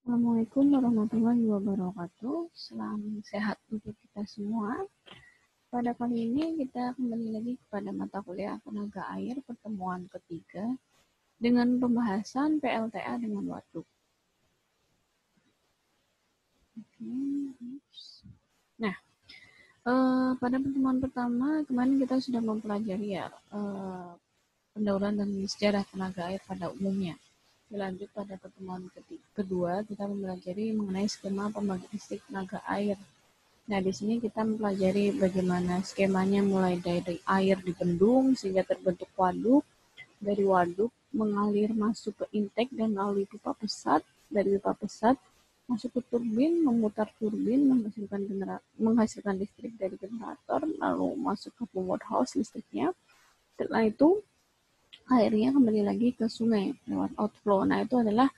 Assalamualaikum warahmatullahi wabarakatuh. Salam sehat untuk kita semua. Pada kali ini kita kembali lagi kepada mata kuliah tenaga air pertemuan ketiga dengan pembahasan PLTA dengan waduk. Nah, pada pertemuan pertama kemarin kita sudah mempelajari ya pendahuluan dan sejarah tenaga air pada umumnya. Dilanjut pada pertemuan kedua kita mempelajari mengenai skema pembangkit listrik tenaga air. Nah, di sini kita mempelajari bagaimana skemanya mulai dari air di bendung sehingga terbentuk waduk, dari waduk mengalir masuk ke intake dan melalui pipa pesat, dari pipa pesat masuk ke turbin, memutar turbin, menghasilkan listrik dari generator, lalu masuk ke powerhouse listriknya. Setelah itu airnya kembali lagi ke sungai lewat outflow. Nah, itu adalah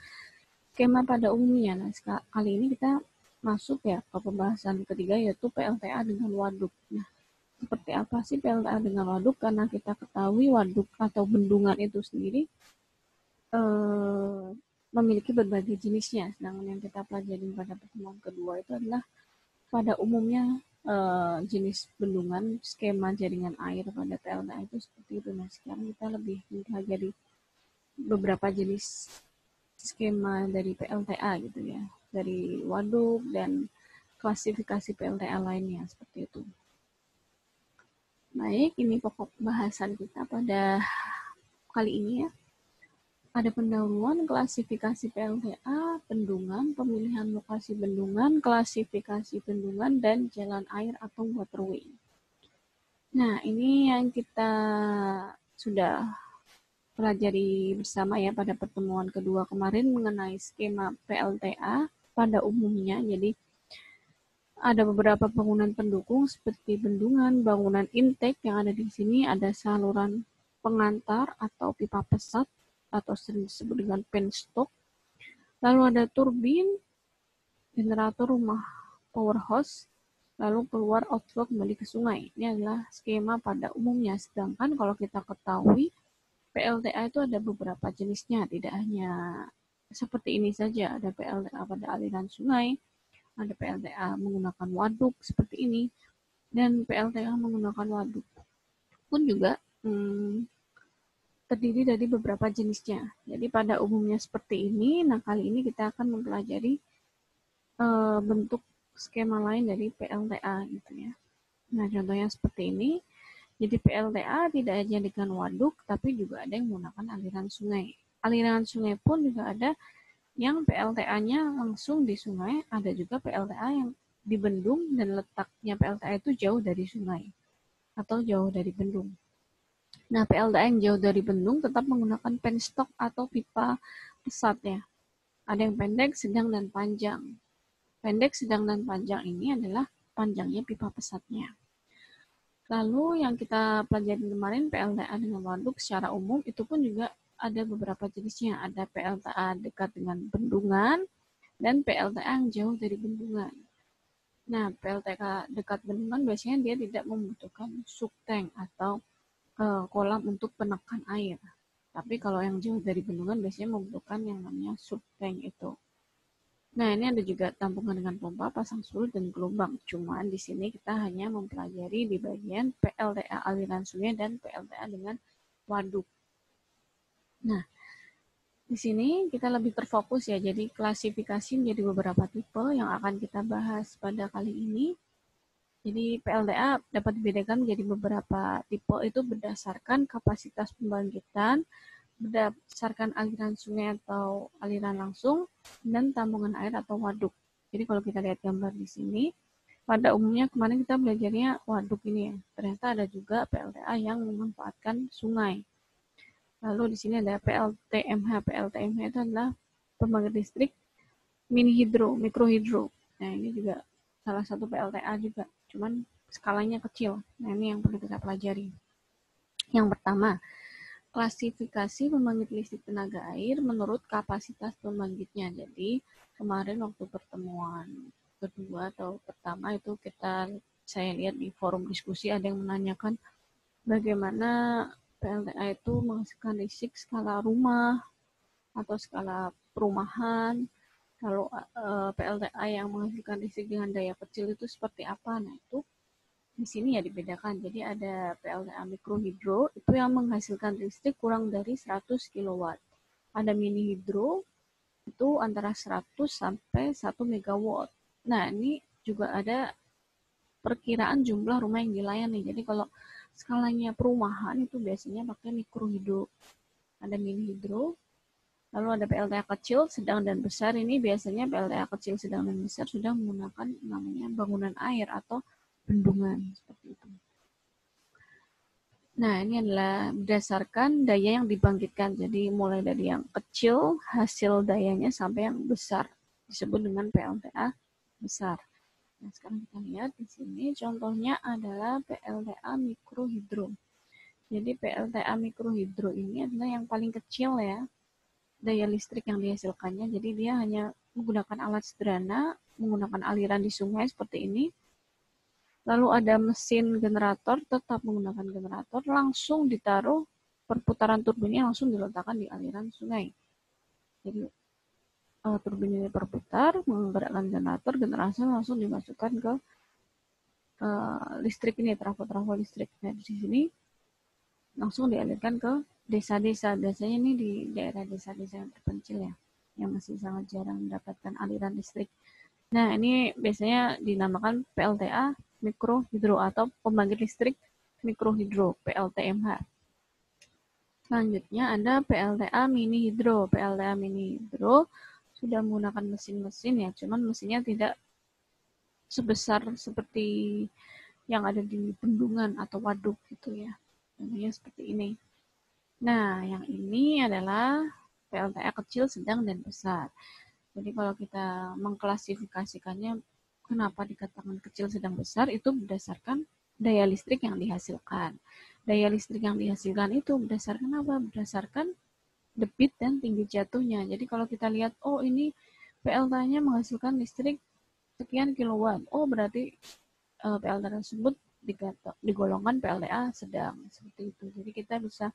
skema pada umumnya. Nah, kali ini kita masuk ya ke pembahasan ketiga yaitu PLTA dengan waduk. Nah, seperti apa sih PLTA dengan waduk? Karena kita ketahui waduk atau bendungan itu sendiri memiliki berbagai jenisnya. Sedangkan yang kita pelajari pada pertemuan kedua itu adalah pada umumnya jenis bendungan, skema jaringan air pada PLTA itu seperti itu. Nah, sekarang kita lebih mempelajari beberapa jenis skema dari PLTA gitu ya, dari waduk dan klasifikasi PLTA lainnya seperti itu. Baik, ini pokok bahasan kita pada kali ini ya. Ada pendahuluan, klasifikasi PLTA, bendungan, pemilihan lokasi bendungan, klasifikasi bendungan, dan jalan air atau waterway. Nah, ini yang kita sudah pelajari bersama ya pada pertemuan kedua kemarin mengenai skema PLTA pada umumnya. Jadi ada beberapa bangunan pendukung seperti bendungan, bangunan intake yang ada di sini, ada saluran pengantar atau pipa pesat atau sering disebut dengan penstock. Lalu ada turbin, generator rumah powerhouse, lalu keluar outflow kembali ke sungai. Ini adalah skema pada umumnya. Sedangkan kalau kita ketahui PLTA itu ada beberapa jenisnya, tidak hanya seperti ini saja. Ada PLTA pada aliran sungai, ada PLTA menggunakan waduk seperti ini, dan PLTA menggunakan waduk pun juga terdiri dari beberapa jenisnya. Jadi pada umumnya seperti ini. Nah, kali ini kita akan mempelajari bentuk skema lain dari PLTA gitu ya. Nah, contohnya seperti ini. Jadi PLTA tidak hanya dengan waduk, tapi juga ada yang menggunakan aliran sungai. Aliran sungai pun juga ada yang PLTA-nya langsung di sungai, ada juga PLTA yang di bendung dan letaknya PLTA itu jauh dari sungai atau jauh dari bendung. Nah, PLTA yang jauh dari bendung tetap menggunakan penstock atau pipa pesat ya. Ada yang pendek, sedang, dan panjang. Pendek, sedang, dan panjang ini adalah panjangnya pipa pesatnya. Lalu yang kita pelajari kemarin PLTA dengan waduk secara umum itu pun juga ada beberapa jenisnya. Ada PLTA dekat dengan bendungan dan PLTA yang jauh dari bendungan. Nah, PLTA dekat bendungan biasanya dia tidak membutuhkan subtank atau kolam untuk penekan air. Tapi kalau yang jauh dari bendungan biasanya membutuhkan yang namanya subtank itu. Nah, ini ada juga tampungan dengan pompa, pasang surut, dan gelombang. Cuman di sini kita hanya mempelajari di bagian PLTA aliran sungai dan PLTA dengan waduk. Nah, di sini kita lebih terfokus ya, jadi klasifikasi menjadi beberapa tipe yang akan kita bahas pada kali ini. Jadi PLTA dapat dibedakan menjadi beberapa tipe itu berdasarkan kapasitas pembangkitan, berdasarkan aliran sungai atau aliran langsung, dan tambungan air atau waduk. Jadi kalau kita lihat gambar di sini, pada umumnya kemarin kita belajarnya waduk ini ya. Ternyata ada juga PLTA yang memanfaatkan sungai. Lalu di sini ada PLTMH. PLTMH itu adalah pembangkit listrik mini hidro, mikrohidro. Nah, ini juga salah satu PLTA juga. Cuman skalanya kecil. Nah, ini yang perlu kita pelajari. Yang pertama, klasifikasi pembangkit listrik tenaga air menurut kapasitas pembangkitnya. Jadi, kemarin waktu pertemuan kedua atau pertama itu saya lihat di forum diskusi ada yang menanyakan bagaimana PLTA itu menghasilkan listrik skala rumah atau skala perumahan Kalau PLTA yang menghasilkan listrik dengan daya kecil itu seperti apa? Nah, itu di sini ya dibedakan. Jadi ada PLTA mikrohidro itu yang menghasilkan listrik kurang dari 100 kW. Ada mini hidro itu antara 100 sampai 1 megawatt. Nah, ini juga ada perkiraan jumlah rumah yang dilayani. Jadi kalau skalanya perumahan itu biasanya pakai mikrohidro. Ada mini hidro, lalu ada PLTA kecil, sedang, dan besar. Ini biasanya PLTA kecil, sedang, dan besar sudah menggunakan namanya bangunan air atau bendungan seperti itu. Nah, ini adalah berdasarkan daya yang dibangkitkan. Jadi mulai dari yang kecil hasil dayanya sampai yang besar disebut dengan PLTA besar. Nah, sekarang kita lihat di sini contohnya adalah PLTA mikrohidro. Jadi PLTA mikrohidro ini adalah yang paling kecil ya, daya listrik yang dihasilkannya. Jadi dia hanya menggunakan alat sederhana, menggunakan aliran di sungai seperti ini. Lalu ada mesin generator, tetap menggunakan generator, langsung ditaruh perputaran turbinnya langsung diletakkan di aliran sungai. Jadi turbin ini berputar, menggerakkan generator, generasi langsung dimasukkan ke listrik ini, trafo-trafo listrik. Nah, di sini langsung dialirkan ke desa-desa. Biasanya ini di daerah desa-desa yang terpencil ya, yang masih sangat jarang mendapatkan aliran listrik. Nah, ini biasanya dinamakan PLTA mikrohidro atau pembangkit listrik mikrohidro, PLTMH. Selanjutnya ada PLTA mini hidro. PLTA mini hidro sudah menggunakan mesin-mesin ya, cuman mesinnya tidak sebesar seperti yang ada di bendungan atau waduk gitu ya. Contohnya seperti ini. Nah, yang ini adalah PLTA kecil, sedang, dan besar. Jadi kalau kita mengklasifikasikannya kenapa dikatakan kecil, sedang, besar, itu berdasarkan daya listrik yang dihasilkan. Daya listrik yang dihasilkan itu berdasarkan apa? Berdasarkan debit dan tinggi jatuhnya. Jadi kalau kita lihat, oh ini PLTA-nya menghasilkan listrik sekian kilowatt. Oh berarti PLTA tersebut digolongkan PLTA sedang. Seperti itu. Jadi kita bisa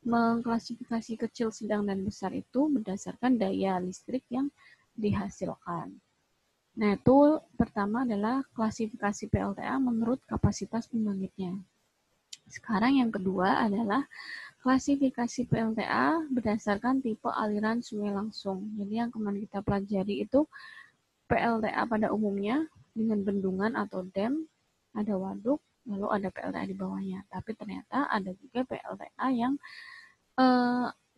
mengklasifikasi kecil, sedang, dan besar itu berdasarkan daya listrik yang dihasilkan. Nah, itu pertama adalah klasifikasi PLTA menurut kapasitas pembangkitnya. Sekarang yang kedua adalah klasifikasi PLTA berdasarkan tipe aliran sungai langsung. Jadi yang kemarin kita pelajari itu PLTA pada umumnya dengan bendungan atau dam, ada waduk, lalu ada PLTA di bawahnya. Tapi ternyata ada juga PLTA yang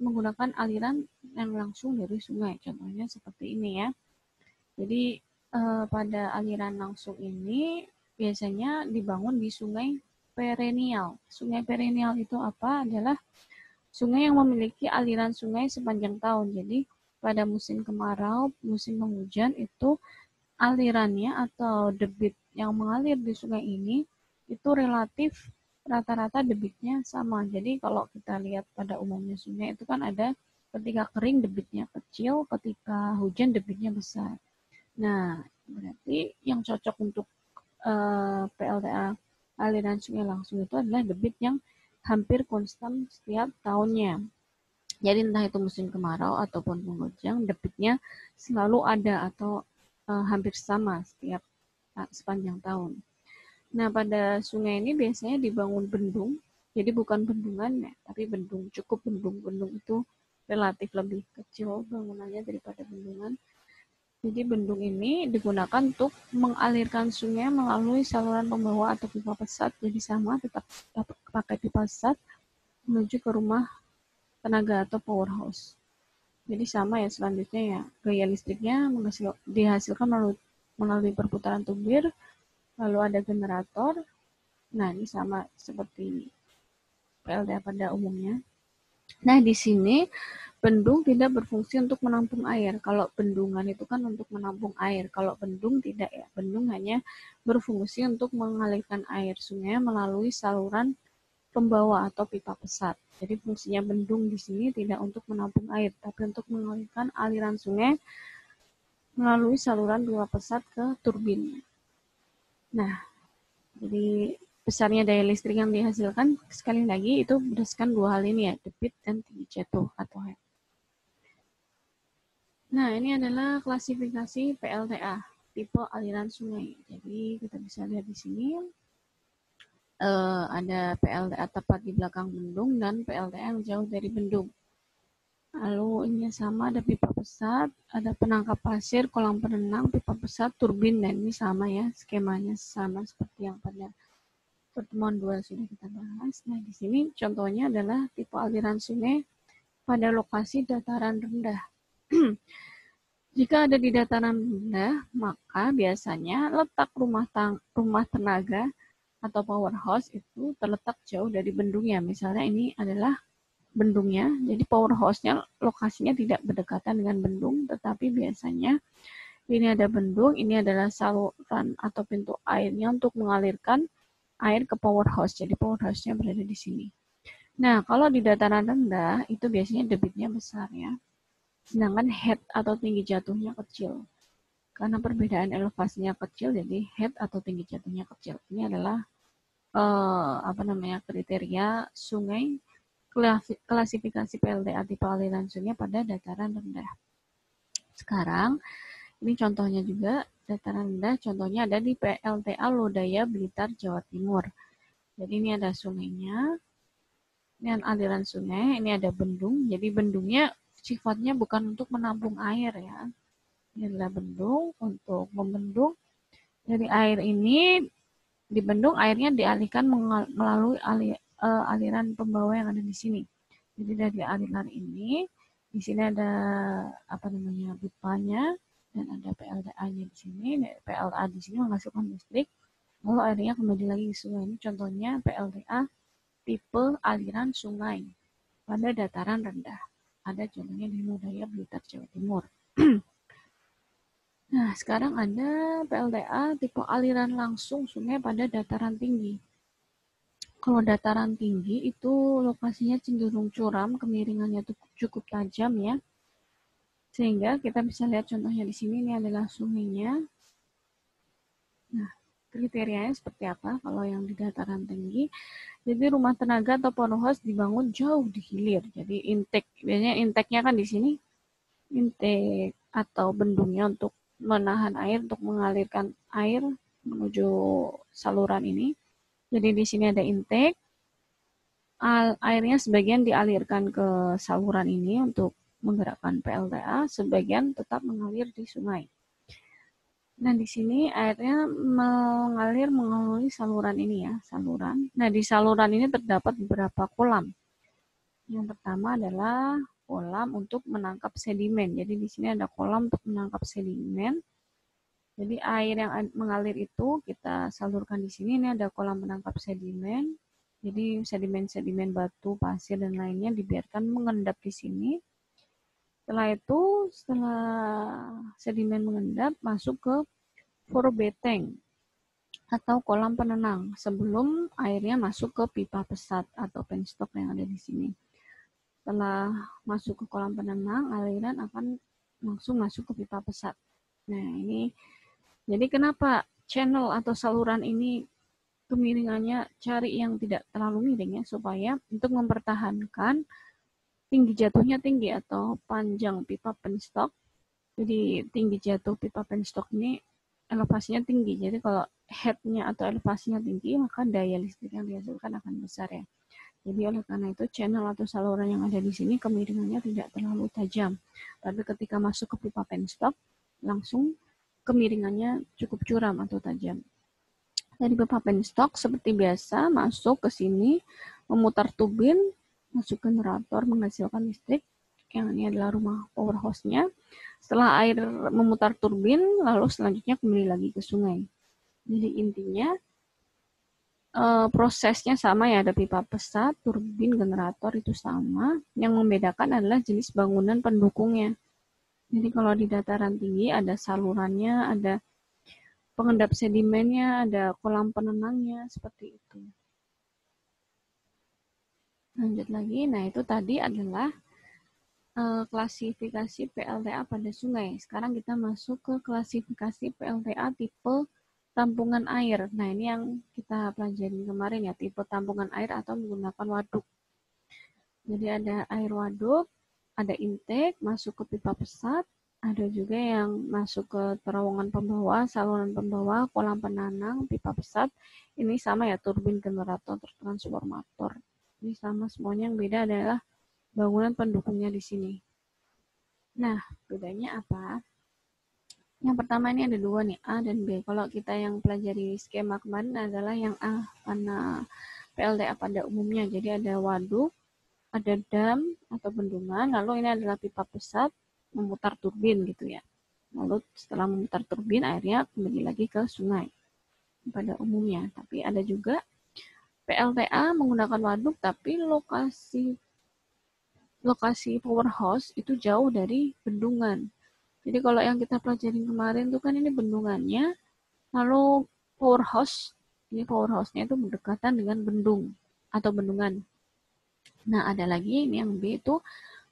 menggunakan aliran yang langsung dari sungai. Contohnya seperti ini ya. Jadi pada aliran langsung ini biasanya dibangun di sungai perennial. Sungai perennial itu apa? Adalah sungai yang memiliki aliran sungai sepanjang tahun. Jadi pada musim kemarau, musim penghujan itu alirannya atau debit yang mengalir di sungai ini itu relatif rata-rata debitnya sama. Jadi kalau kita lihat pada umumnya sungai itu kan ada ketika kering debitnya kecil, ketika hujan debitnya besar. Nah, berarti yang cocok untuk PLTA aliran sungai langsung itu adalah debit yang hampir konstan setiap tahunnya. Jadi entah itu musim kemarau ataupun penghujan, debitnya selalu ada atau hampir sama setiap sepanjang tahun. Nah, pada sungai ini biasanya dibangun bendung, jadi bukan bendungan ya, tapi bendung, cukup bendung. Bendung itu relatif lebih kecil bangunannya daripada bendungan. Jadi bendung ini digunakan untuk mengalirkan sungai melalui saluran pembawa atau pipa pesat. Jadi sama, tetap pakai pipa pesat menuju ke rumah tenaga atau powerhouse. Jadi sama ya selanjutnya ya, gaya listriknya dihasilkan melalui perputaran tubir, lalu ada generator. Nah, ini sama seperti PLTA pada umumnya. Nah, di sini bendung tidak berfungsi untuk menampung air. Kalau bendungan itu kan untuk menampung air. Kalau bendung tidak ya. Bendung hanya berfungsi untuk mengalirkan air sungai melalui saluran pembawa atau pipa pesat. Jadi fungsinya bendung di sini tidak untuk menampung air, tapi untuk mengalirkan aliran sungai melalui saluran pipa pesat ke turbin. Nah, jadi besarnya daya listrik yang dihasilkan sekali lagi itu berdasarkan dua hal ini ya, debit dan tinggi jatuh atau head. Nah, ini adalah klasifikasi PLTA, tipe aliran sungai. Jadi kita bisa lihat di sini ada PLTA tepat di belakang bendung dan PLTA yang jauh dari bendung. Lalu ini sama, ada pipa pesat, ada penangkap pasir, kolam perenang, pipa pesat, turbin, dan ini sama ya, skemanya sama seperti yang pada pertemuan 2 sudah kita bahas. Nah, di sini contohnya adalah tipe aliran sungai pada lokasi dataran rendah. Jika ada di dataran rendah, maka biasanya letak rumah tenaga atau powerhouse itu terletak jauh dari bendungnya. Misalnya ini adalah bendungnya, jadi powerhouse-nya lokasinya tidak berdekatan dengan bendung, tetapi biasanya ini ada bendung, ini adalah saluran atau pintu airnya untuk mengalirkan air ke powerhouse. Jadi powerhouse-nya berada di sini. Nah, kalau di dataran rendah itu biasanya debitnya besar ya. Sedangkan head atau tinggi jatuhnya kecil. Karena perbedaan elevasinya kecil, jadi head atau tinggi jatuhnya kecil. Ini adalah kriteria sungai klasifikasi PLTA tipe aliran sungai pada dataran rendah. Sekarang, ini contohnya juga dataran rendah, contohnya ada di PLTA Lodaya Blitar, Jawa Timur. Jadi ini ada sungainya, ini aliran sungai, ini ada bendung. Jadi bendungnya sifatnya bukan untuk menampung air ya. Ini adalah bendung untuk membendung. Dari air ini di bendung airnya dialihkan melalui aliran pembawa yang ada di sini. Jadi dari aliran ini di sini ada pipanya dan ada PLTA-nya di sini. PLTA di sini menghasilkan listrik. Lalu airnya kembali lagi ke sungai. Ini contohnya PLTA tipe aliran sungai pada dataran rendah. Ada contohnya di Lodaya Blitar, Jawa Timur. Nah, sekarang ada PLTA tipe aliran langsung sungai pada dataran tinggi. Kalau dataran tinggi itu lokasinya cenderung curam, kemiringannya itu cukup tajam ya. Sehingga kita bisa lihat contohnya di sini, ini adalah sungainya. Nah, kriterianya seperti apa kalau yang di dataran tinggi? Jadi rumah tenaga atau powerhouse dibangun jauh di hilir. Jadi intake, biasanya intake-nya kan di sini, intake atau bendungnya untuk menahan air, untuk mengalirkan air menuju saluran ini. Jadi di sini ada intake, airnya sebagian dialirkan ke saluran ini untuk menggerakkan PLTA, sebagian tetap mengalir di sungai. Nah, di sini airnya mengalir melalui saluran ini ya, saluran. Nah, di saluran ini terdapat beberapa kolam. Yang pertama adalah kolam untuk menangkap sedimen. Jadi di sini ada kolam untuk menangkap sedimen. Jadi air yang mengalir itu kita salurkan di sini. Ini ada kolam menangkap sedimen. Jadi sedimen-sedimen batu, pasir dan lainnya dibiarkan mengendap di sini. Setelah itu, setelah sedimen mengendap, masuk ke forebeteng atau kolam penenang sebelum airnya masuk ke pipa pesat atau penstock yang ada di sini. Setelah masuk ke kolam penenang, aliran akan langsung masuk ke pipa pesat. Nah, ini jadi kenapa channel atau saluran ini kemiringannya cari yang tidak terlalu miring ya, supaya untuk mempertahankan tinggi jatuhnya tinggi atau panjang pipa penstock. Jadi tinggi jatuh pipa penstock ini elevasinya tinggi. Jadi kalau headnya atau elevasinya tinggi, maka daya listrik yang dihasilkan akan besar ya. Jadi oleh karena itu channel atau saluran yang ada di sini kemiringannya tidak terlalu tajam. Tapi ketika masuk ke pipa penstock, langsung kemiringannya cukup curam atau tajam. Dari pipa penstock seperti biasa masuk ke sini, memutar turbin, masuk generator menghasilkan listrik. Yang ini adalah rumah powerhouse-nya. Setelah air memutar turbin, lalu selanjutnya kembali lagi ke sungai. Jadi intinya prosesnya sama ya, ada pipa pesat, turbin, generator itu sama. Yang membedakan adalah jenis bangunan pendukungnya. Jadi kalau di dataran tinggi ada salurannya, ada pengendap sedimennya, ada kolam penenangnya, seperti itu. Lanjut lagi, nah itu tadi adalah klasifikasi PLTA pada sungai. Sekarang kita masuk ke klasifikasi PLTA tipe tampungan air. Nah, ini yang kita pelajari kemarin ya, tipe tampungan air atau menggunakan waduk. Jadi ada air waduk, ada intake, masuk ke pipa pesat, Ada juga yang masuk ke terowongan pembawah, saluran pembawah, kolam penanang, pipa pesat. Ini sama ya, turbin, generator, transformator. Ini sama semuanya, yang beda adalah bangunan pendukungnya di sini. Nah, bedanya apa? Yang pertama ini ada dua nih, A dan B. Kalau kita yang pelajari skema kemarin adalah yang A, karena PLTA pada umumnya. Jadi ada waduk, ada dam atau bendungan, lalu ini adalah pipa pesat memutar turbin gitu ya. Lalu setelah memutar turbin, airnya kembali lagi ke sungai pada umumnya. Tapi ada juga PLTA menggunakan waduk, tapi lokasi powerhouse itu jauh dari bendungan. Jadi kalau yang kita pelajari kemarin tuh kan ini bendungannya, lalu powerhouse-nya itu berdekatan dengan bendung atau bendungan. Nah, ada lagi ini yang B itu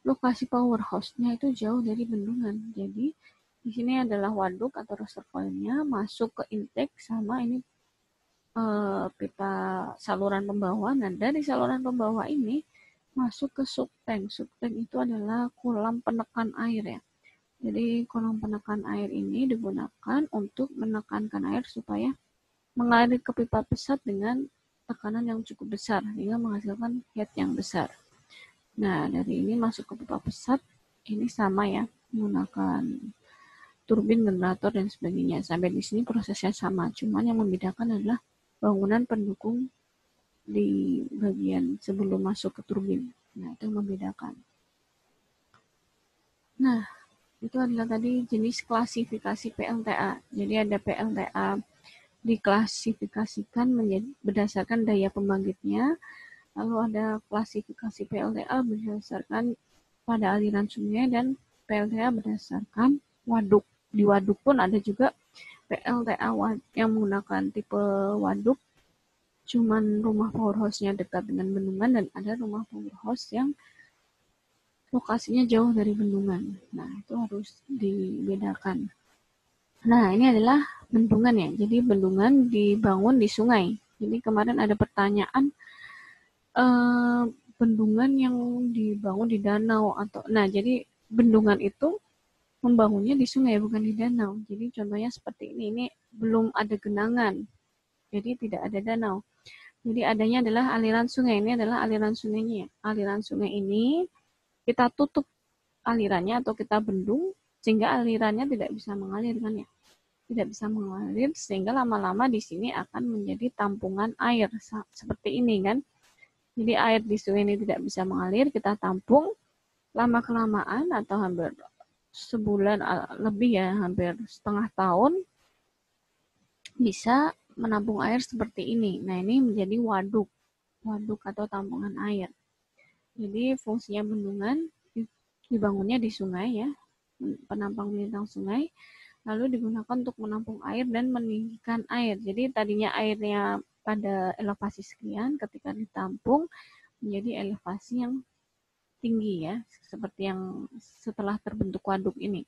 lokasi powerhouse-nya itu jauh dari bendungan. Jadi di sini adalah waduk atau reservoirnya masuk ke intake sama ini pipa saluran pembawah. Nah, dari saluran pembawah ini masuk ke subtank. Subtank itu adalah kolam penekan air ya. Jadi kolam penekan air ini digunakan untuk menekankan air supaya mengalir ke pipa pesat dengan tekanan yang cukup besar sehingga menghasilkan head yang besar. Nah, dari ini masuk ke pipa pesat ini sama ya, menggunakan turbin, generator dan sebagainya. Sampai di sini prosesnya sama, cuman yang membedakan adalah bangunan pendukung di bagian sebelum masuk ke turbin. Nah, itu yang membedakan. Nah, itu adalah tadi jenis klasifikasi PLTA. Jadi ada PLTA diklasifikasikan menjadi berdasarkan daya pembangkitnya, lalu ada klasifikasi PLTA berdasarkan pada aliran sungai, dan PLTA berdasarkan waduk. Di waduk pun ada juga PLTA yang menggunakan tipe waduk, cuman rumah powerhouse-nya dekat dengan bendungan, dan ada rumah powerhouse yang lokasinya jauh dari bendungan. Nah, itu harus dibedakan. Nah, ini adalah bendungan ya. Jadi bendungan dibangun di sungai. Jadi kemarin ada pertanyaan, bendungan yang dibangun di danau atau, nah jadi bendungan itu membangunnya di sungai bukan di danau. Jadi contohnya seperti ini belum ada genangan, jadi tidak ada danau. Jadi adanya adalah aliran sungai. Ini adalah aliran sungainya. Aliran sungai ini kita tutup alirannya atau kita bendung sehingga alirannya tidak bisa mengalir kan ya. Tidak bisa mengalir sehingga lama-lama di sini akan menjadi tampungan air seperti ini kan. Jadi air di sungai ini tidak bisa mengalir, kita tampung, lama-kelamaan atau hampir sebulan lebih ya, hampir setengah tahun, bisa menampung air seperti ini. Nah, ini menjadi waduk atau tampungan air. Jadi fungsinya bendungan dibangunnya di sungai ya, penampang melintang sungai, lalu digunakan untuk menampung air dan meninggikan air. Jadi tadinya airnya pada elevasi sekian, ketika ditampung menjadi elevasi yang tinggi ya, seperti yang setelah terbentuk waduk ini.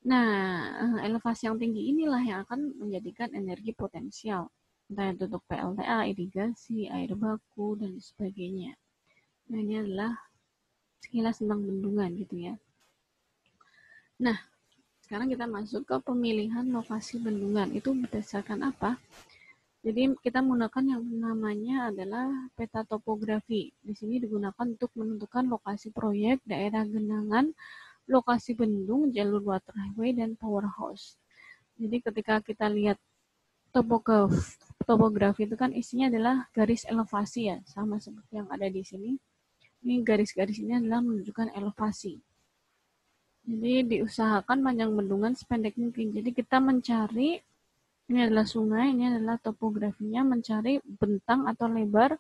Nah, elevasi yang tinggi inilah yang akan menjadikan energi potensial, entah itu untuk PLTA, irigasi, air baku, dan sebagainya. Nah, ini adalah sekilas tentang bendungan gitu ya. Nah, sekarang kita masuk ke pemilihan lokasi bendungan. Itu berdasarkan apa? Jadi kita menggunakan yang namanya adalah peta topografi. Di sini digunakan untuk menentukan lokasi proyek, daerah genangan, lokasi bendung, jalur water highway, dan powerhouse. Jadi ketika kita lihat topografi itu kan isinya adalah garis elevasi ya, sama seperti yang ada di sini. Ini garis-garis ini adalah menunjukkan elevasi. Jadi diusahakan panjang bendungan sependek mungkin. Jadi kita mencari, ini adalah sungai, ini adalah topografinya, mencari bentang atau lebar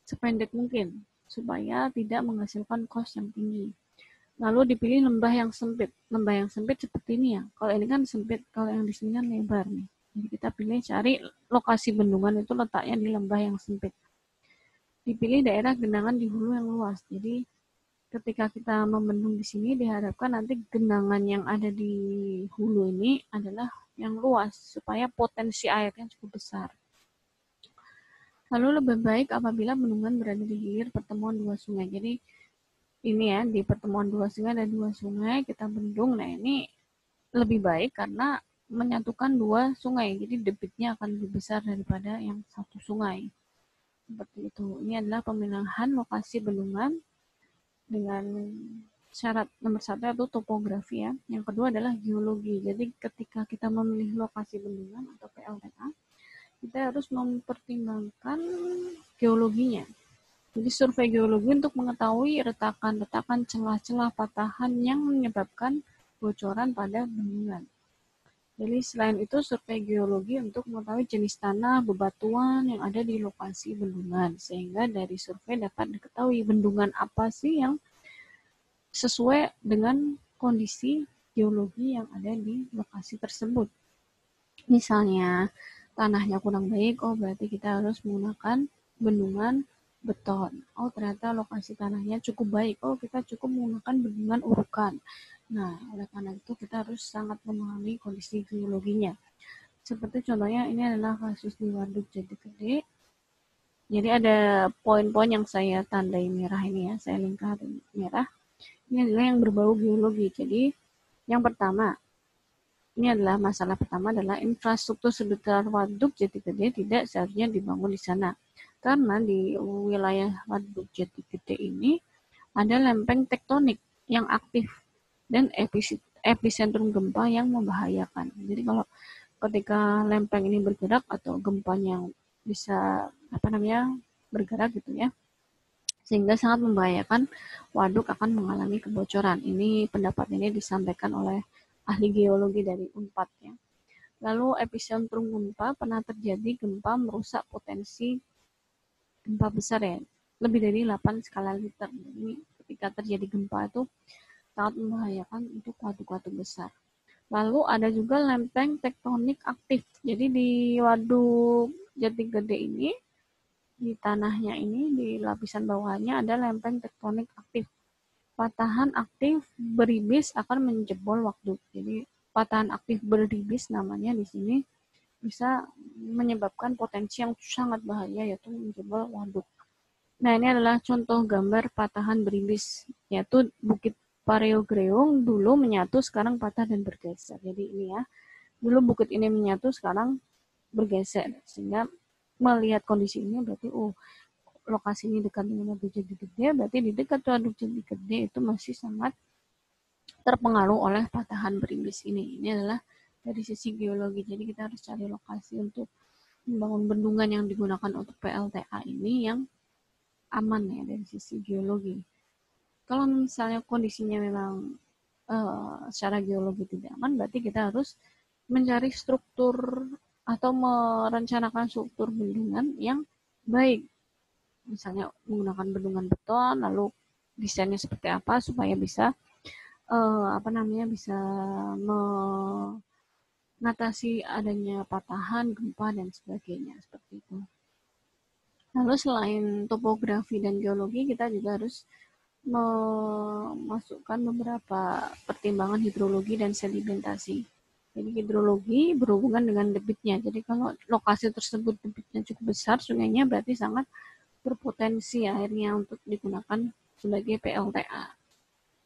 sependek mungkin supaya tidak menghasilkan cost yang tinggi. Lalu dipilih lembah yang sempit. Lembah yang sempit seperti ini ya. Kalau ini kan sempit, kalau yang di sini kan lebar nih. Jadi kita pilih cari lokasi bendungan itu letaknya di lembah yang sempit. Dipilih daerah genangan di hulu yang luas. Jadi ketika kita membendung di sini diharapkan nanti genangan yang ada di hulu ini adalah yang luas supaya potensi airnya cukup besar. Lalu lebih baik apabila bendungan berada di hilir pertemuan dua sungai. Jadi ini ya, di pertemuan dua sungai ada dua sungai, kita bendung. Nah, ini lebih baik karena menyatukan dua sungai, jadi debitnya akan lebih besar daripada yang satu sungai. Seperti itu. Ini adalah pemilihan lokasi bendungan dengan syarat nomor satu yaitu topografi ya. Yang kedua adalah geologi. Jadi ketika kita memilih lokasi bendungan atau PLTA, kita harus mempertimbangkan geologinya. Jadi survei geologi untuk mengetahui retakan-retakan, celah-celah, patahan yang menyebabkan bocoran pada bendungan. Jadi selain itu survei geologi untuk mengetahui jenis tanah, bebatuan yang ada di lokasi bendungan. Sehingga dari survei dapat diketahui bendungan apa sih yang sesuai dengan kondisi geologi yang ada di lokasi tersebut. Misalnya tanahnya kurang baik, oh berarti kita harus menggunakan bendungan beton. Oh ternyata lokasi tanahnya cukup baik, oh kita cukup menggunakan bendungan urukan. Nah, oleh karena itu kita harus sangat memahami kondisi geologinya. Seperti contohnya ini adalah kasus di Waduk Jati Gede. Jadi ada poin-poin yang saya tandai merah ini ya, saya lingkari merah. Ini adalah yang berbau geologi. Jadi yang pertama, ini adalah masalah pertama adalah infrastruktur sekitar Waduk Jati Gede tidak seharusnya dibangun di sana. Karena di wilayah Waduk Jati Gede ini ada lempeng tektonik yang aktif dan epicentrum gempa yang membahayakan. Jadi kalau ketika lempeng ini bergerak atau gempanya bisa bergerak gitu ya, sehingga sangat membahayakan waduk akan mengalami kebocoran. Ini pendapat ini disampaikan oleh ahli geologi dari UNPAD ya. Lalu epicentrum gempa pernah terjadi gempa merusak potensi gempa besar ya, lebih dari 8 skala Richter. Jadi ketika terjadi gempa itu sangat membahayakan untuk waduk-waduk besar. Lalu ada juga lempeng tektonik aktif. Jadi di Waduk Jati Gede ini, di tanahnya ini, di lapisan bawahnya ada lempeng tektonik aktif. Patahan aktif beribis akan menjebol waduk. Jadi patahan aktif beribis namanya di sini bisa menyebabkan potensi yang sangat bahaya yaitu menjebol waduk. Nah, ini adalah contoh gambar patahan beribis, yaitu Bukit Pareogreung dulu menyatu, sekarang patah dan bergeser. Jadi ini ya, dulu bukit ini menyatu, sekarang bergeser. Sehingga melihat kondisi ini berarti, lokasi ini dekat dengan Waduk Jati Gede, berarti di dekat Waduk Jati Gede itu masih sangat terpengaruh oleh patahan beribis ini. Ini adalah dari sisi geologi. Jadi kita harus cari lokasi untuk membangun bendungan yang digunakan untuk PLTA ini yang aman ya dari sisi geologi. Kalau misalnya kondisinya memang secara geologi tidak aman, berarti kita harus mencari struktur atau merencanakan struktur bendungan yang baik. Misalnya menggunakan bendungan beton, lalu desainnya seperti apa supaya bisa bisa mengatasi adanya patahan, gempa dan sebagainya seperti itu. Lalu selain topografi dan geologi, kita juga harus memasukkan beberapa pertimbangan hidrologi dan sedimentasi. Jadi hidrologi berhubungan dengan debitnya. Jadi kalau lokasi tersebut debitnya cukup besar, sungainya berarti sangat berpotensi akhirnya untuk digunakan sebagai PLTA.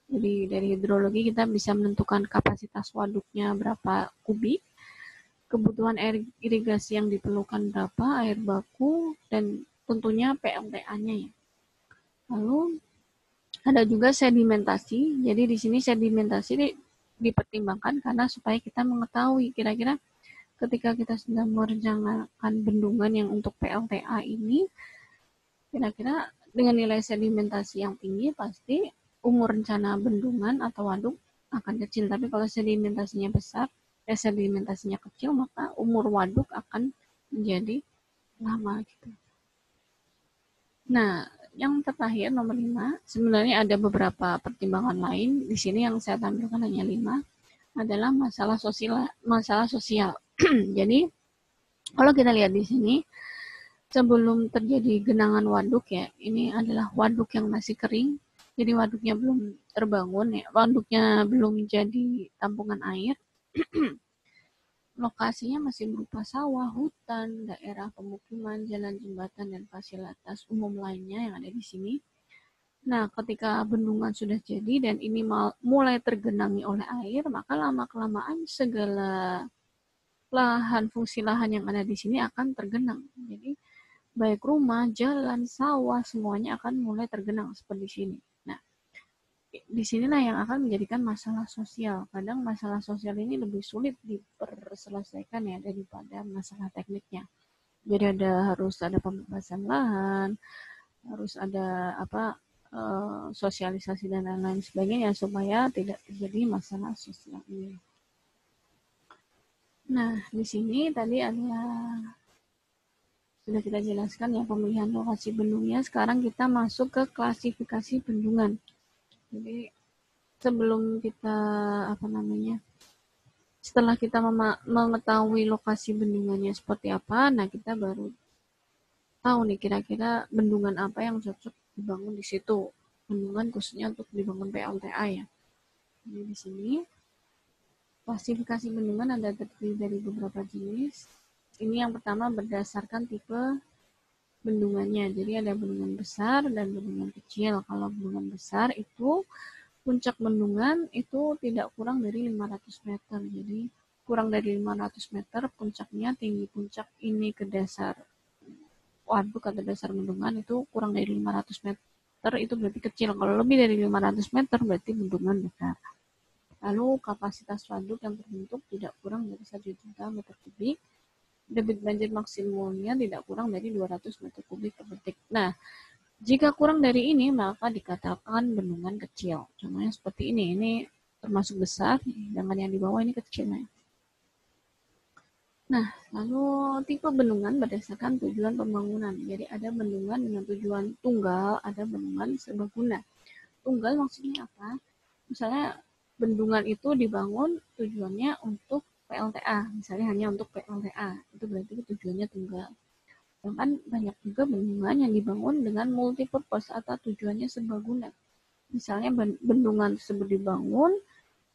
Jadi dari hidrologi kita bisa menentukan kapasitas waduknya berapa kubik, kebutuhan air irigasi yang diperlukan berapa, air baku, dan tentunya PLTA-nya ya. Lalu ada juga sedimentasi. Jadi di sini sedimentasi dipertimbangkan karena supaya kita mengetahui kira-kira ketika kita sedang merencanakan bendungan yang untuk PLTA ini, kira-kira dengan nilai sedimentasi yang tinggi pasti umur rencana bendungan atau waduk akan kecil. Tapi kalau sedimentasinya besar, sedimentasinya kecil, maka umur waduk akan menjadi lama gitu. Nah, yang terakhir nomor 5, sebenarnya ada beberapa pertimbangan lain. Di sini yang saya tampilkan hanya 5, adalah masalah sosial. Jadi, kalau kita lihat di sini, sebelum terjadi genangan waduk ya, ini adalah waduk yang masih kering. Jadi waduknya belum terbangun ya, waduknya belum jadi tampungan air. Lokasinya masih berupa sawah, hutan, daerah pemukiman, jalan jembatan, dan fasilitas umum lainnya yang ada di sini. Nah, ketika bendungan sudah jadi dan ini mulai tergenangi oleh air, maka lama-kelamaan segala lahan, fungsi lahan yang ada di sini akan tergenang. Jadi, baik rumah, jalan, sawah, semuanya akan mulai tergenang seperti sini. Nah, di sinilah yang akan menjadikan masalah sosial. Kadang masalah sosial ini lebih sulit diperselesaikan ya daripada masalah tekniknya. Jadi harus ada pembebasan lahan, harus ada sosialisasi dan lain-lain sebagainya supaya tidak terjadi masalah sosial ini. Nah, di sini tadi sudah kita jelaskan ya pemilihan lokasi bendungnya. Sekarang kita masuk ke klasifikasi bendungan. Jadi sebelum kita setelah kita mengetahui lokasi bendungannya seperti apa, nah kita baru tahu nih kira-kira bendungan apa yang cocok dibangun di situ. Bendungan khususnya untuk dibangun PLTA ya. Jadi di sini klasifikasi bendungan ada terdiri dari beberapa jenis. Ini yang pertama berdasarkan tipe bendungannya. Jadi ada bendungan besar dan bendungan kecil. Kalau bendungan besar itu puncak bendungan itu tidak kurang dari 500 meter. Jadi kurang dari 500 meter puncaknya, tinggi puncak ini ke dasar waduk atau dasar bendungan itu kurang dari 500 meter itu berarti kecil. Kalau lebih dari 500 meter berarti bendungan besar. Lalu kapasitas waduk yang terbentuk tidak kurang dari 1 juta meter kubik. Debit banjir maksimumnya tidak kurang dari 200 meter kubik per detik. Nah, jika kurang dari ini maka dikatakan bendungan kecil. Contohnya seperti ini. Ini termasuk besar, dengan yang di bawah ini kecil. Nah, lalu tipe bendungan berdasarkan tujuan pembangunan. Jadi ada bendungan dengan tujuan tunggal, ada bendungan serbaguna. Tunggal maksudnya apa? Misalnya bendungan itu dibangun tujuannya untuk PLTA, misalnya hanya untuk PLTA, itu berarti tujuannya tunggal. Bahkan banyak juga bendungan yang dibangun dengan multipurpose atau tujuannya serbaguna. Misalnya bendungan tersebut dibangun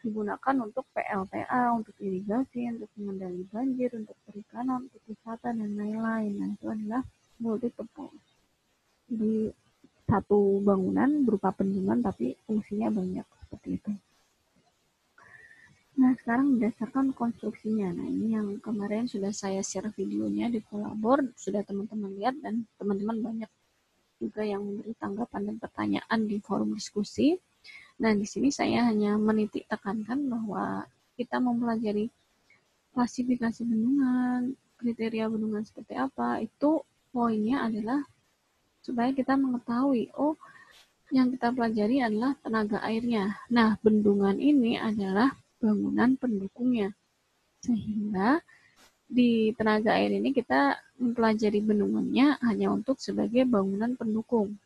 digunakan untuk PLTA, untuk irigasi, untuk mengendali banjir, untuk perikanan, untuk wisata, dan lain-lain. Nah, itu adalah multipurpose. Jadi satu bangunan berupa bendungan tapi fungsinya banyak seperti itu. Nah, sekarang berdasarkan konstruksinya. Nah, ini yang kemarin sudah saya share videonya di Kolabor, sudah teman-teman lihat dan teman-teman banyak juga yang memberi tanggapan dan pertanyaan di forum diskusi. Nah, di sini saya hanya menitik tekankan bahwa kita mempelajari klasifikasi bendungan, kriteria bendungan seperti apa, itu poinnya adalah supaya kita mengetahui, oh, yang kita pelajari adalah tenaga airnya. Nah, bendungan ini adalah bangunan pendukungnya. Sehingga di tenaga air ini kita mempelajari bendungannya hanya untuk sebagai bangunan pendukung.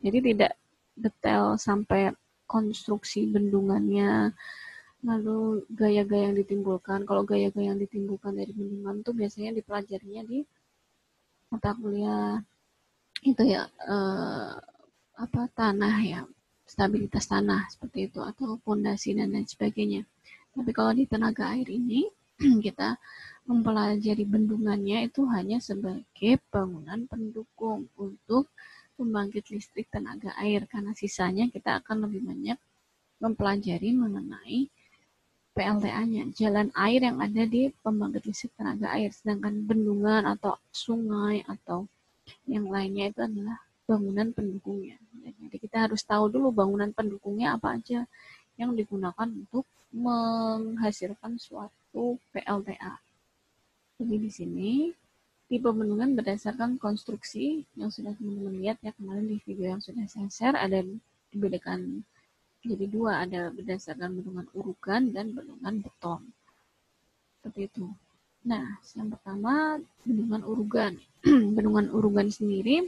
Jadi tidak detail sampai konstruksi bendungannya, lalu gaya-gaya yang ditimbulkan. Kalau gaya-gaya yang ditimbulkan dari bendungan itu biasanya dipelajarinya di mata kuliah itu ya tanah ya, stabilitas tanah seperti itu, atau fondasi dan lain sebagainya. Tapi kalau di tenaga air ini kita mempelajari bendungannya itu hanya sebagai bangunan pendukung untuk pembangkit listrik tenaga air, karena sisanya kita akan lebih banyak mempelajari mengenai PLTA-nya, jalan air yang ada di pembangkit listrik tenaga air. Sedangkan bendungan atau sungai atau yang lainnya itu adalah bangunan pendukungnya. Jadi kita harus tahu dulu bangunan pendukungnya apa aja yang digunakan untuk menghasilkan suatu PLTA. Jadi di sini tipe bendungan berdasarkan konstruksi yang sudah teman-teman lihat ya kemarin di video yang sudah saya share, ada dibedakan jadi dua, ada berdasarkan bendungan urugan dan bendungan beton. Seperti itu. Nah, yang pertama bendungan urugan. Bendungan urugan sendiri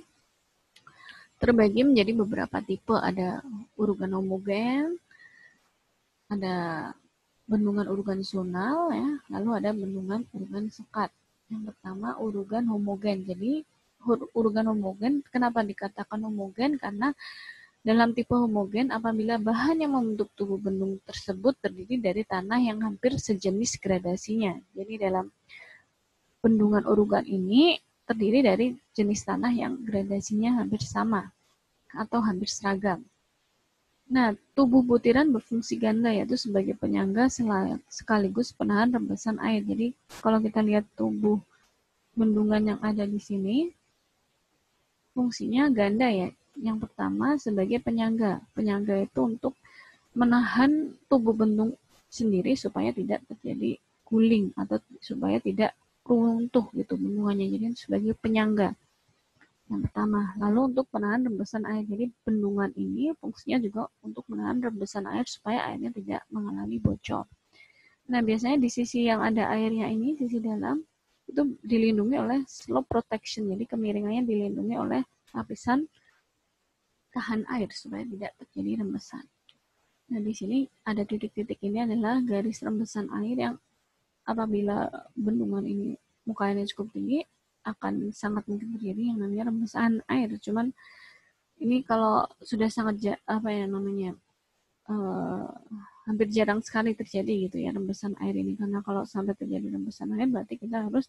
terbagi menjadi beberapa tipe. Ada urugan homogen, ada bendungan urugan zonal ya, lalu ada bendungan urugan sekat. Yang pertama urugan homogen. Jadi urugan homogen kenapa dikatakan homogen? Karena dalam tipe homogen apabila bahan yang membentuk tubuh bendung tersebut terdiri dari tanah yang hampir sejenis gradasinya. Jadi dalam bendungan urugan ini terdiri dari jenis tanah yang gradasinya hampir sama. atau hampir seragam. Nah, tubuh butiran berfungsi ganda, yaitu sebagai penyangga sekaligus penahan rembesan air. Jadi, kalau kita lihat tubuh bendungan yang ada di sini, fungsinya ganda ya. Yang pertama sebagai penyangga. Penyangga itu untuk menahan tubuh bendung sendiri supaya tidak terjadi guling atau supaya tidak runtuh gitu bendungannya. Jadi sebagai penyangga. Yang pertama, lalu untuk menahan rembesan air. Jadi bendungan ini fungsinya juga untuk menahan rembesan air supaya airnya tidak mengalami bocor. Nah, biasanya di sisi yang ada airnya ini, sisi dalam, itu dilindungi oleh slope protection. Jadi kemiringannya dilindungi oleh lapisan tahan air supaya tidak terjadi rembesan. Nah, di sini ada titik-titik ini adalah garis rembesan air yang apabila bendungan ini muka airnya cukup tinggi, akan sangat mungkin terjadi yang namanya rembesan air. Cuman ini kalau sudah sangat hampir jarang sekali terjadi gitu ya rembesan air ini, karena kalau sampai terjadi rembesan air berarti kita harus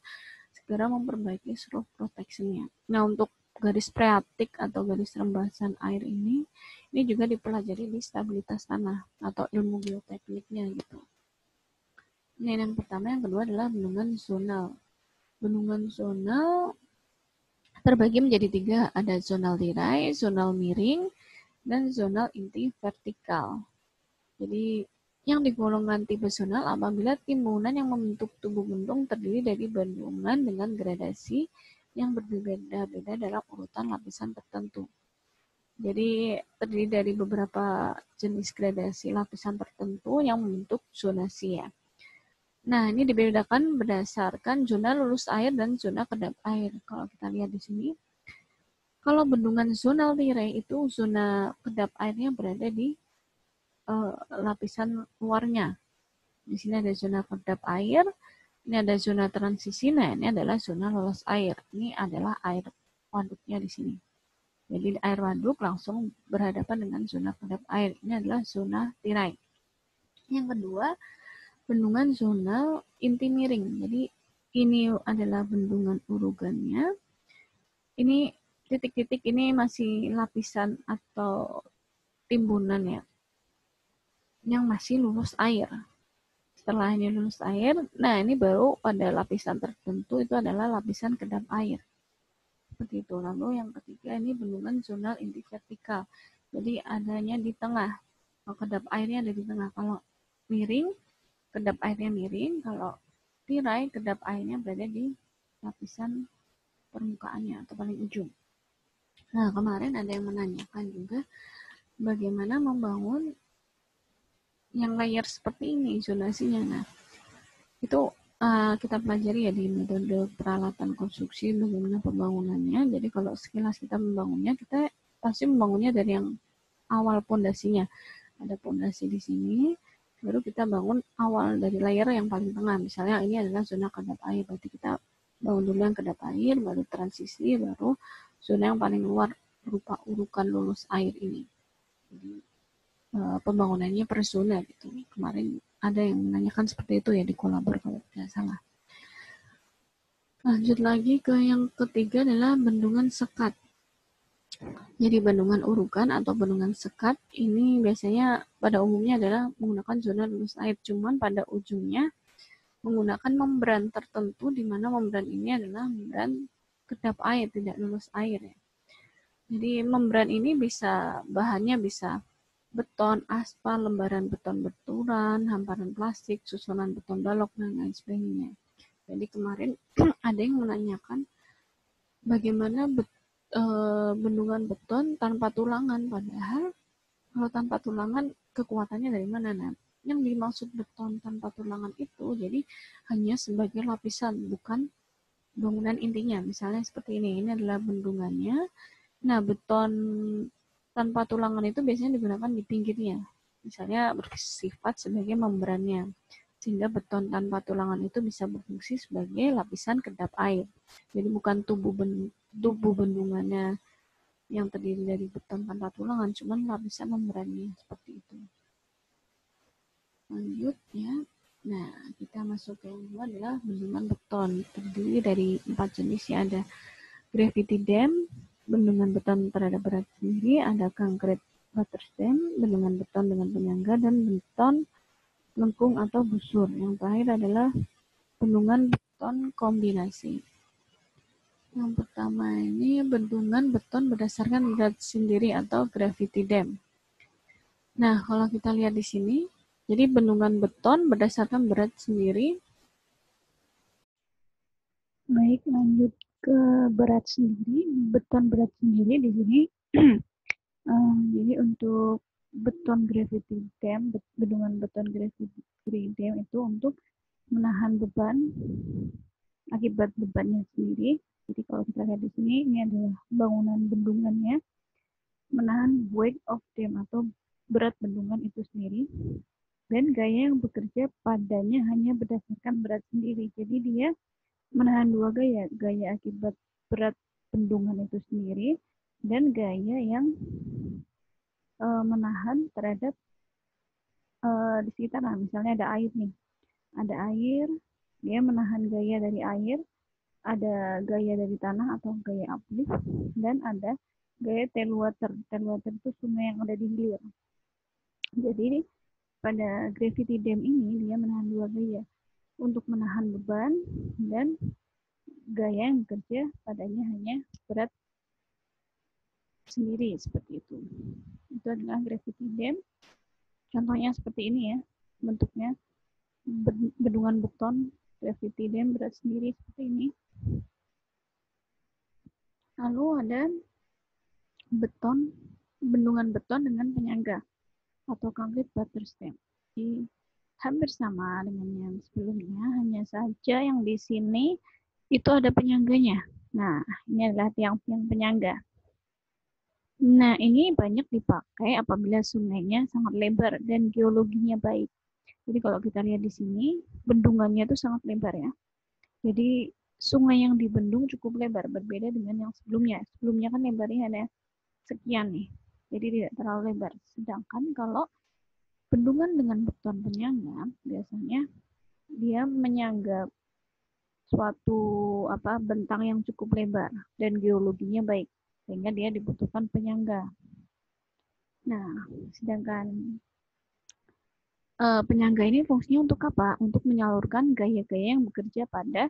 segera memperbaiki slope protection-nya. Nah, untuk garis freatik atau garis rembesan air ini juga dipelajari di stabilitas tanah atau ilmu geotekniknya gitu. Ini yang pertama. Yang kedua adalah bendungan zonal. Bendungan zonal terbagi menjadi 3, ada zonal tirai, zonal miring, dan zonal inti vertikal. Jadi yang digolongkan tipe zonal apabila timbunan yang membentuk tubuh bendung terdiri dari bendungan dengan gradasi yang berbeda-beda dalam urutan lapisan tertentu. Jadi terdiri dari beberapa jenis gradasi lapisan tertentu yang membentuk zonasi ya. Nah, ini dibedakan berdasarkan zona lulus air dan zona kedap air. Kalau kita lihat di sini, kalau bendungan zonal tirai itu zona kedap airnya berada di lapisan luarnya. Di sini ada zona kedap air, ini ada zona transisi, nah ini adalah zona lolos air. Ini adalah air waduknya di sini. Jadi air waduk langsung berhadapan dengan zona kedap air. Ini adalah zona tirai. Yang kedua, bendungan zonal inti miring. Jadi ini adalah bendungan urugannya. Ini titik-titik ini masih lapisan atau timbunan ya, yang masih lulus air. Setelah ini lulus air, nah ini baru pada lapisan tertentu itu adalah lapisan kedap air. Seperti itu. Lalu yang ketiga ini bendungan zonal inti vertikal. Jadi adanya di tengah. Kalau kedap airnya ada di tengah. Kalau miring, kedap airnya miring. Kalau tirai, kedap airnya berada di lapisan permukaannya atau paling ujung. Nah, kemarin ada yang menanyakan juga bagaimana membangun yang layer seperti ini zonasinya. Nah, itu kita pelajari ya di metode peralatan konstruksi bagaimana pembangunannya. Jadi kalau sekilas kita membangunnya, kita pasti membangunnya dari yang awal pondasinya. Ada pondasi di sini, baru kita bangun awal dari layer yang paling tengah. Misalnya ini adalah zona kedap air, berarti kita bangun dulu yang kedap air, baru transisi, baru zona yang paling luar berupa urukan lulus air ini. Jadi pembangunannya per zona gitu. Kemarin ada yang menanyakan seperti itu ya di kolabor kalau tidak salah. Lanjut lagi ke yang ketiga adalah bendungan sekat. Jadi bendungan urukan atau bendungan sekat ini biasanya pada umumnya adalah menggunakan zona lulus air, cuman pada ujungnya menggunakan membran tertentu di mana membran ini adalah membran kedap air, tidak lulus air ya. Jadi membran ini bisa bahannya bisa beton, aspal, lembaran beton berturan, hamparan plastik, susunan beton balok, dan lain sebagainya. Jadi kemarin ada yang menanyakan bagaimana bendungan beton tanpa tulangan, padahal kalau tanpa tulangan kekuatannya dari mana? Nah, yang dimaksud beton tanpa tulangan itu jadi hanya sebagai lapisan, bukan bangunan intinya. Misalnya seperti ini adalah bendungannya. Nah, beton tanpa tulangan itu biasanya digunakan di pinggirnya. Misalnya bersifat sebagai membrannya. Sehingga beton tanpa tulangan itu bisa berfungsi sebagai lapisan kedap air. Jadi bukan tubuh bendungannya yang terdiri dari beton tanpa tulangan, cuman lapisan membrannya seperti itu. Lanjut ya. Nah, kita masuk ke yang kedua adalah bendungan beton. Terdiri dari 4 jenis ya, ada gravity dam, bendungan beton terhadap berat sendiri, ada concrete waterstem, bendungan beton dengan penyangga, dan beton lengkung atau busur. Yang terakhir adalah bendungan beton kombinasi. Yang pertama ini bendungan beton berdasarkan berat sendiri atau gravity dam. Nah, kalau kita lihat di sini, jadi bendungan beton berdasarkan berat sendiri. Baik, lanjut ke berat sendiri, beton berat sendiri di sini. Jadi untuk beton gravity dam, bendungan beton gravity dam itu untuk menahan beban akibat bebannya sendiri. Jadi kalau kita lihat di sini, ini adalah bangunan bendungannya menahan weight of dam atau berat bendungan itu sendiri. Dan gaya yang bekerja padanya hanya berdasarkan berat sendiri. Jadi dia menahan dua gaya, gaya akibat berat bendungan itu sendiri dan gaya yang menahan terhadap di sekitar. Misalnya ada air nih, ada air, dia menahan gaya dari air, ada gaya dari tanah atau gaya uplift, dan ada gaya tailwater. Tailwater itu sungai yang ada di hilir. Jadi pada gravity dam ini dia menahan dua gaya untuk menahan beban dan gaya yang bekerja padanya hanya berat sendiri seperti itu. Itu adalah gravity dam. Contohnya seperti ini ya, bentuknya bendungan beton gravity dam berat sendiri seperti ini. Lalu ada bendungan beton dengan penyangga atau concrete waterstem. Jadi hampir sama dengan yang sebelumnya, hanya saja yang di sini itu ada penyangganya. Nah, ini adalah tiang-tiang penyangga. Nah, ini banyak dipakai apabila sungainya sangat lebar dan geologinya baik. Jadi kalau kita lihat di sini, bendungannya itu sangat lebar ya. Jadi sungai yang dibendung cukup lebar, berbeda dengan yang sebelumnya. Sebelumnya kan lebarnya ada sekian nih, jadi tidak terlalu lebar. Sedangkan kalau bendungan dengan beton penyangga, biasanya dia menyangga suatu bentang yang cukup lebar dan geologinya baik, sehingga dia dibutuhkan penyangga. Nah, sedangkan penyangga ini fungsinya untuk apa? Untuk menyalurkan gaya-gaya yang bekerja pada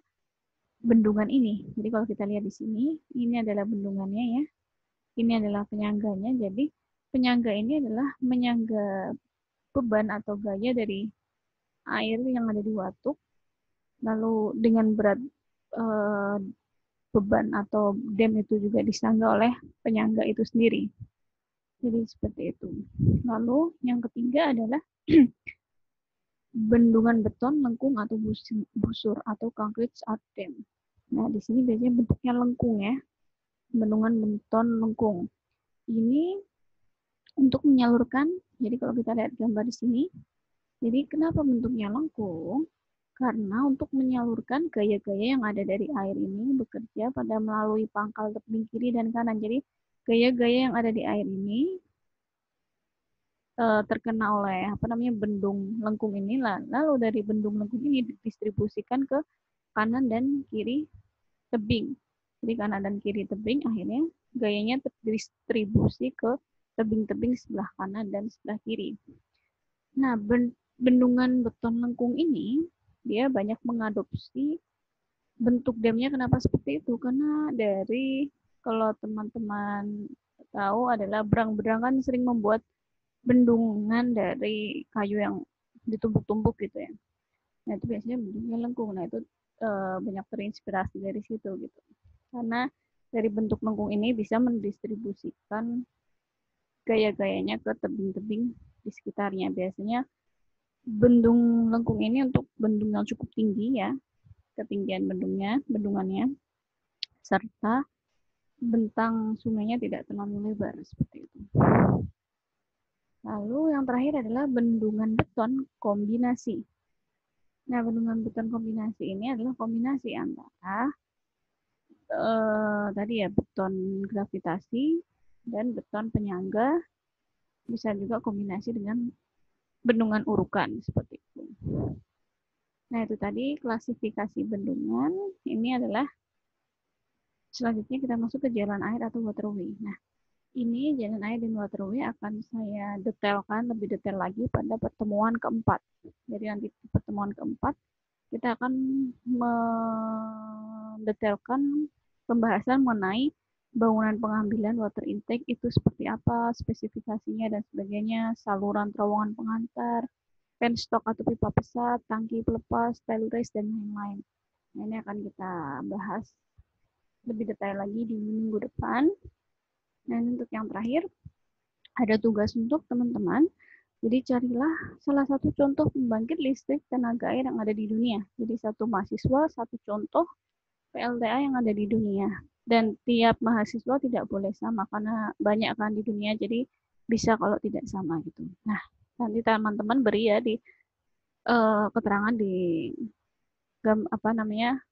bendungan ini. Jadi kalau kita lihat di sini, ini adalah bendungannya ya. Ini adalah penyangganya. Jadi penyangga ini adalah menyangga beban atau gaya dari air yang ada di waduk. Lalu dengan berat beban atau dam itu juga disangga oleh penyangga itu sendiri. Jadi seperti itu. Lalu yang ketiga adalah bendungan beton lengkung atau busur atau concrete arch dam. Nah, di sini biasanya bentuknya lengkung ya. Bendungan beton lengkung. Ini untuk menyalurkan, jadi kalau kita lihat gambar di sini, jadi kenapa bentuknya lengkung? Karena untuk menyalurkan gaya-gaya yang ada dari air ini bekerja pada melalui pangkal tebing kiri dan kanan. Jadi gaya-gaya yang ada di air ini terkena oleh bendung lengkung ini, lalu dari bendung lengkung ini didistribusikan ke kanan dan kiri tebing. Jadi kanan dan kiri tebing akhirnya gayanya terdistribusi ke tebing-tebing sebelah kanan dan sebelah kiri. Nah, bendungan beton lengkung ini dia banyak mengadopsi bentuk damnya. Kenapa seperti itu? Karena dari kalau teman-teman tahu adalah berang-berang kan sering membuat bendungan dari kayu yang ditumbuk-tumbuk gitu ya. Nah, itu biasanya bentuknya lengkung. Nah, itu banyak terinspirasi dari situ gitu. Karena dari bentuk lengkung ini bisa mendistribusikan gaya-gayanya ke tebing-tebing di sekitarnya. Biasanya bendung lengkung ini untuk bendung yang cukup tinggi ya, ketinggian bendungannya, serta bentang sungainya tidak terlalu lebar seperti itu. Lalu yang terakhir adalah bendungan beton kombinasi. Nah, bendungan beton kombinasi ini adalah kombinasi antara tadi ya beton gravitasi dan beton penyangga, bisa juga kombinasi dengan bendungan urukan seperti itu. Nah, itu tadi klasifikasi bendungan. Ini adalah Selanjutnya kita masuk ke jalan air atau waterway. Nah, ini jalan air dan waterway akan saya detailkan lebih detail lagi pada pertemuan keempat. Jadi nanti pertemuan keempat kita akan mendetailkan pembahasan mengenai bangunan pengambilan water intake itu seperti apa, spesifikasinya dan sebagainya, saluran terowongan pengantar, penstock atau pipa pesat, tangki pelepas, tile race, dan lain-lain. Nah, ini akan kita bahas lebih detail lagi di minggu depan. Dan untuk yang terakhir, ada tugas untuk teman-teman. Jadi carilah salah satu contoh pembangkit listrik tenaga air yang ada di dunia. Jadi satu mahasiswa, satu contoh PLTA yang ada di dunia. Dan tiap mahasiswa tidak boleh sama karena banyak kan di dunia. Jadi bisa kalau tidak sama gitu. Nah, nanti teman-teman beri ya di keterangan di apa namanya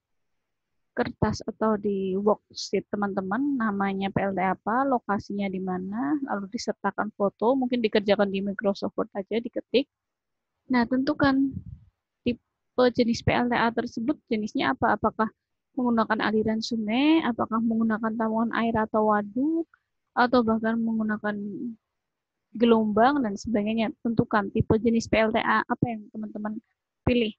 kertas atau di worksheet teman-teman namanya PLT apa, lokasinya di mana, lalu disertakan foto, mungkin dikerjakan di Microsoft Word aja, diketik. Nah, tentukan tipe jenis PLTA tersebut jenisnya apa, apakah menggunakan aliran sungai, apakah menggunakan tampungan air atau waduk, atau bahkan menggunakan gelombang dan sebagainya. Tentukan tipe jenis PLTA apa yang teman-teman pilih.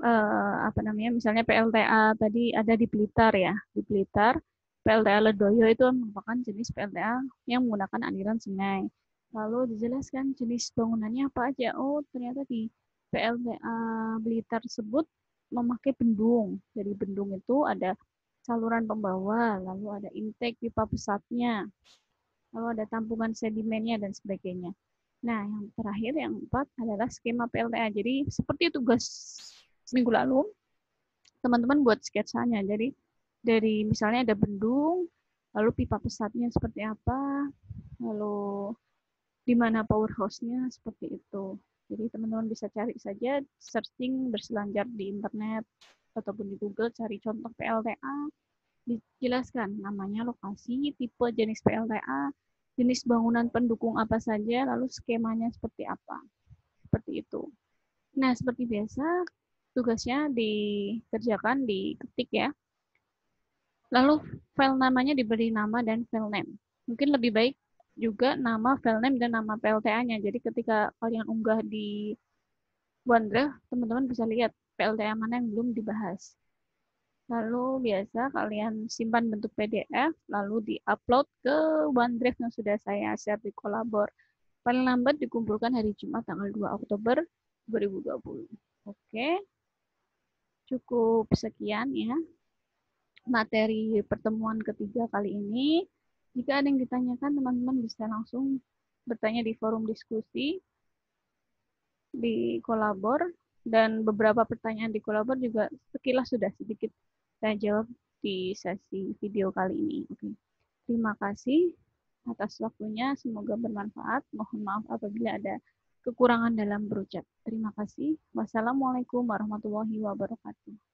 Apa namanya, misalnya PLTA tadi ada di Blitar ya, di Blitar PLTA Ledoyo itu merupakan jenis PLTA yang menggunakan aliran sungai. Lalu dijelaskan jenis bangunannya apa aja. Oh, ternyata di PLTA Blitar tersebut memakai bendung. Jadi bendung itu ada saluran pembawa, lalu ada intake pipa pesatnya, lalu ada tampungan sedimennya dan sebagainya. Nah, yang terakhir, yang keempat adalah skema PLTA. Jadi seperti tugas minggu lalu, teman-teman buat sketsanya. Jadi dari misalnya ada bendung, lalu pipa pesatnya seperti apa, lalu di mana powerhouse-nya seperti itu. Jadi teman-teman bisa cari saja, searching berselancar di internet ataupun di Google, cari contoh PLTA, dijelaskan namanya, lokasi, tipe jenis PLTA, jenis bangunan pendukung apa saja, lalu skemanya seperti apa. Seperti itu. Nah, seperti biasa, tugasnya dikerjakan, diketik ya. Lalu file namanya diberi nama dan file name. Mungkin lebih baik juga nama file name dan nama PLTA-nya. Jadi ketika kalian unggah di OneDrive, teman-teman bisa lihat PLTA mana yang belum dibahas. Lalu biasa kalian simpan bentuk PDF, lalu di-upload ke OneDrive yang sudah saya share di Kolabor. Paling lambat dikumpulkan hari Jumat tanggal 2 Oktober 2020. Oke, cukup sekian ya materi pertemuan ketiga kali ini. Jika ada yang ditanyakan, teman-teman bisa langsung bertanya di forum diskusi di Kolabor, dan beberapa pertanyaan di Kolabor juga sekilas sudah sedikit saya jawab di sesi video kali ini. Oke. Terima kasih atas waktunya, semoga bermanfaat. Mohon maaf apabila ada kekurangan dalam berucap. Terima kasih. Wassalamualaikum warahmatullahi wabarakatuh.